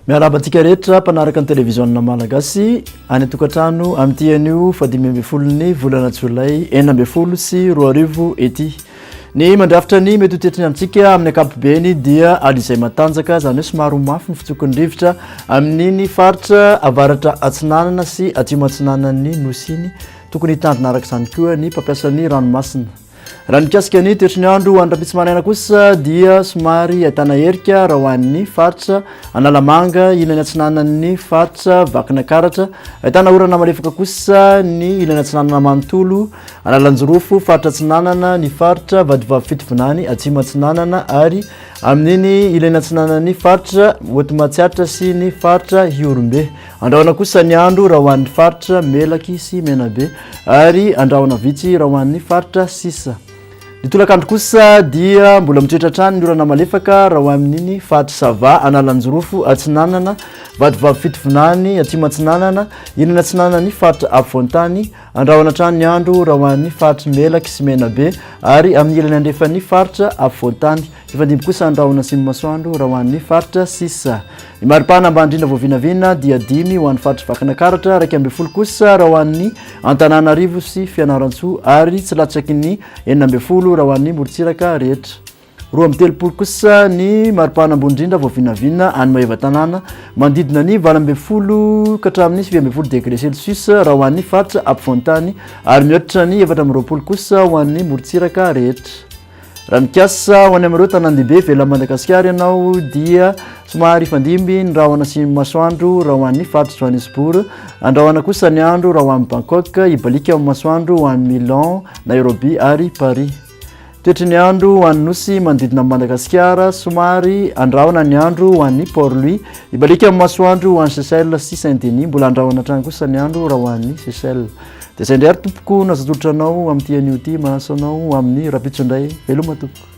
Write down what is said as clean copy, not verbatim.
Miaraba antsika rehetra mpanaraka ny televizionna malagasy any tokantrano amin'ity anio fa 2020 volana Jolay 2020 sy 2020 ety. Ny mandrafitra ny mety toetrany amintsika amin'ny ankapobeny dia alizay matanjaka zany hoe somary mafy ny fitsokon'ny rivotra amin'ny faritra avaratra atsinanana sy atsimo atsinanan'ny nosiny tokony hitandrina araka izany koa ny mpampiasan'ny ranomasina. Raha ny mikasika ny toetrany andro andram-pitsy maraina kosa dia somary ahitana herika raha hoan'ny faritra Analamanga ilany atsinanan'ny faritra Vakinakaratra, ahitana orana malefaka kosa ny ilany atsinanana Manontolo, Analanjorofo faritra atsinanana ny faritra Vadivavy-Fitovinany atsimo atsinanana ary amin'iny ilany atsinanan'ny faritra Hotomatsiatra sy ny faritra Hiorombe. Andrahoana kosa ny andro raha hoan'ny faritra Melaky sy Menabe ary andrahoana vitsy raha hoan'ny faritra Sisa. Ny tolakandro kosa dia mbola mitoetra hatrany ny orana malefaka raha ho amin'iny faritra Sava, Analanjorofo atsinanana, Vadivavy-Fitovinany atsimo atsinanana, ilany atsinanan'ny faritra Afovoantany, andrahoana hatrany ny andro raha ho an'ny faritra Melaky sy Menabe ary amin'ny ilany andrefan'ny faritra Afovoantany. Ifandimby kosa andrahoana simy masoandro raha ho an'ny faritra Sisa. Ny maripana ambandrina voavinavina dia 5 ho an'ny faritra Vakinakaratra, 12 kosa raha ho an'ny Antananarivo sy Fianarantsoa ary tsy latsaky ny 12 raha ho an'ny Moritsiraka rehetra. 13 kosa ny maripana ambondrindra voavinavina any Maevatanana, mandidina ny 20 ka hatramin'ny 20 degré Celsius raha ho an'ny faritra Apovoantany ary mihoatra ny 20 kosa ho an'ny Moritsiraka rehetra. Raha mikasa ho any amin'ireo tanàn-dehibe ivelan'i Madagascar ianao dia somary fandimby ny rahona sy masoandro raha ho an'ny faritra Johannesburg, andrahoana kosa ny andro raha ho an'ny Bangkok, ibalika amin'ny masoandro ho an'ny Milan, Nairobi ary Paris. Toetry ny andro ho an'ny nosy manodidina Madagascar somary andrahoana ny andro ho an'ny Port-Louis, ibalika amin'ny masoandro ho an'ny Seychelles sy Saint-Denis, mbola andrahoana hatrany kosa ny andro raha ho an'ny Seychelles. Dia izay indray ary tompoko nazadolotranao amin'ity anio ity, manasa anao amin'ny rapitso indray veloma tompoko.